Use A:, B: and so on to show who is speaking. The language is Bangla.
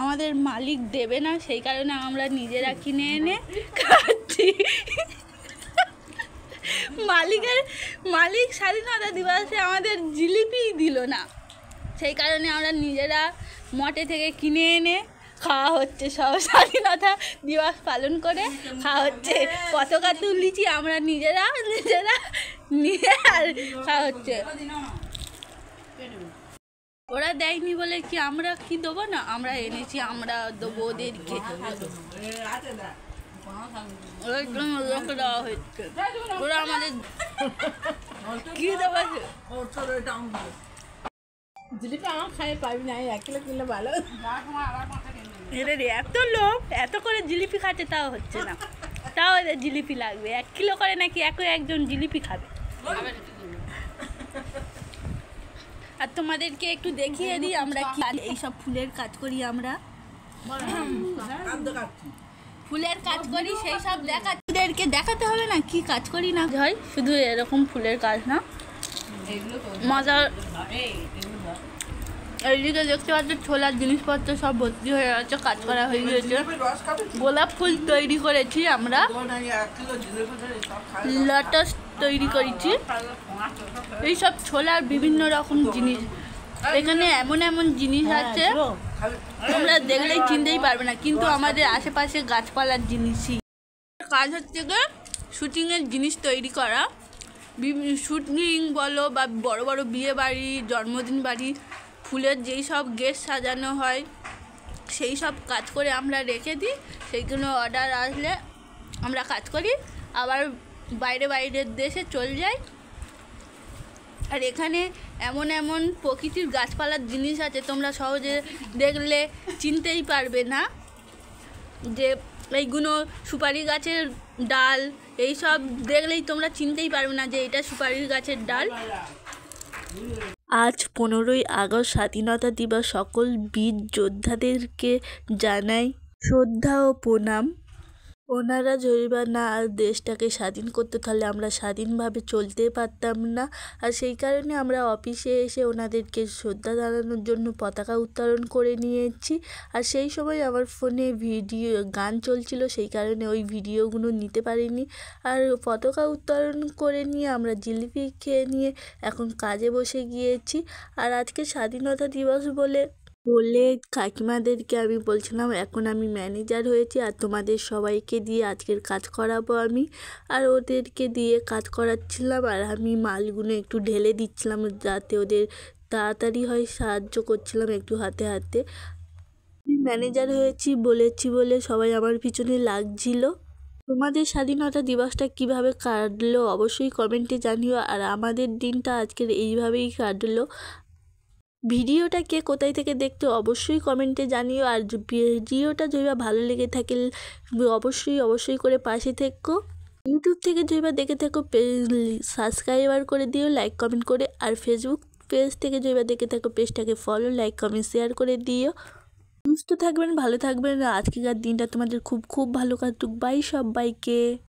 A: আমাদের মালিক দেবে না, সেই কারণে আমরা নিজেরা কিনে এনে খাচ্ছি। মালিক স্বাধীনতা দিবসে আমাদের জিলিপিই দিল না, সেই কারণে আমরা নিজেরা মঠে থেকে কিনে এনে খাওয়া হচ্ছে। সব স্বাধীনতা দিবস পালন করে খাওয়া হচ্ছে, পতাকা তুলেছি আমরা নিজেরা নিয়ে আর খাওয়া হচ্ছে। ওরা দেয়নি বলে কি আমরা কি দেবো না, আমরা এনেছি, আমরা দেবো ওদেরকে। দেওয়া হচ্ছে, ওরা আমাদের কি দেওয়া
B: জিলিপি আমার খাই পাবি না, 1 কিলো কিনলে ভালো।
A: এদের এত লোভ, এত করে জিলিপি খাচ্ছে তাও হচ্ছে না, তাও এদের জিলিপি লাগবে। 1 কিলো করে নাকি একজন জিলিপি খাবে। আর তোমাদেরকে একটু দেখিয়ে দিই আমরা কি এইসব ফুলের কাজ করি। আমরা ফুলের কাজ করি, সেই সব দেখাচ্ছি, দেখাতে হবে না কি কাজ করি না হয়, শুধু এরকম ফুলের কাজ না, মজার। এইদিকে দেখতে পাচ্ছি ছোলার জিনিসপত্র সব ভর্তি হয়ে আছে, কাজ করা হয়ে গেছে। গোলাপ ফুল তৈরি করেছি আমরা, লটাস তৈরি করেছি, এইসব ছোলার বিভিন্ন রকম জিনিস। এখানে এমন এমন জিনিস আছে তোমরা দেখলেই চিনতেই পারবে না, কিন্তু আমাদের আশেপাশে গাছপালার জিনিসই। কাজ হচ্ছে গিয়ে শুটিংয়ের জিনিস তৈরি করা, শুটিং বলো বা বড় বড় বিয়ে বাড়ি, জন্মদিন বাড়ি, ফুলের যেই সব গেট সাজানো হয় সেই সব কাজ করে আমরা রেখে দিই। সেইগুলো অর্ডার আসলে আমরা কাজ করি, আবার বাইরের দেশে চলে যাই। আর এখানে এমন এমন প্রকৃতির গাছপালার জিনিস আছে তোমরা সহজে দেখলে চিনতেই পারবে না, যে এইগুলো সুপারি গাছের ডাল, এই সব দেখলেই তোমরা চিনতেই পারবে না যে এটা সুপারি গাছের ডাল।
C: আজ 15ই আগস্ট স্বাধীনতা দিবস। সকল বীর যোদ্ধাদেরকে জানাই শ্রদ্ধা ও প্রণাম। ওনারা যদি বা না দেশটাকে স্বাধীন করতে, তাহলে আমরা স্বাধীনভাবে চলতে পারতাম না। আর সেই কারণে আমরা অফিসে এসে ওনাদেরকে শ্রদ্ধা জানানোর জন্য পতাকা উত্তোলন করে নিয়েছি। আর সেই সময় আমার ফোনে গান চলছিল, সেই কারণে ওই ভিডিওগুলো নিতে পারিনি। আর পতাকা উত্তোলন করে নিয়ে আমরা জিলিপি খেয়ে নিয়ে এখন কাজে বসে গিয়েছি। আর আজকে স্বাধীনতা দিবস বলে কাকিমাদেরকে আমি বলছিলাম এখন আমি ম্যানেজার হয়েছি আর তোমাদের সবাইকে দিয়ে আজকের কাজ করাবো আমি। আর ওদেরকে দিয়ে কাজ করাচ্ছিলাম, আর আমি মালগুলো একটু ঢেলে দিচ্ছিলাম যাতে ওদের তাড়াতাড়ি হয়, সাহায্য করছিলাম একটু হাতে হাতে। ম্যানেজার হয়েছি বলেছি বলে সবাই আমার পিছনে লাগছিল। তোমাদের স্বাধীনতা দিবসটা কিভাবে কাটলো অবশ্যই কমেন্টে জানিও। আর আমাদের দিনটা আজকের এইভাবেই কাটলো। ভিডিওটা কে কোথায় থেকে দেখতে অবশ্যই কমেন্টে জানিও। আর ভিডিওটা যদি ভালো লেগে থাকে অবশ্যই করে পাশে থেকো। ইউটিউব থেকে যদি দেখে থাকো সাবস্ক্রাইবার করে দিও, লাইক কমেন্ট করে। আর ফেসবুক পেজ থেকে যদি দেখে থাকো পেজটাকে ফলো, লাইক কমেন্ট শেয়ার করে দিও। সুস্থ থাকবেন, ভালো থাকবেন। আজকের দিনটা তোমাদের খুব ভালো কাটুক। বাই সবাইকে।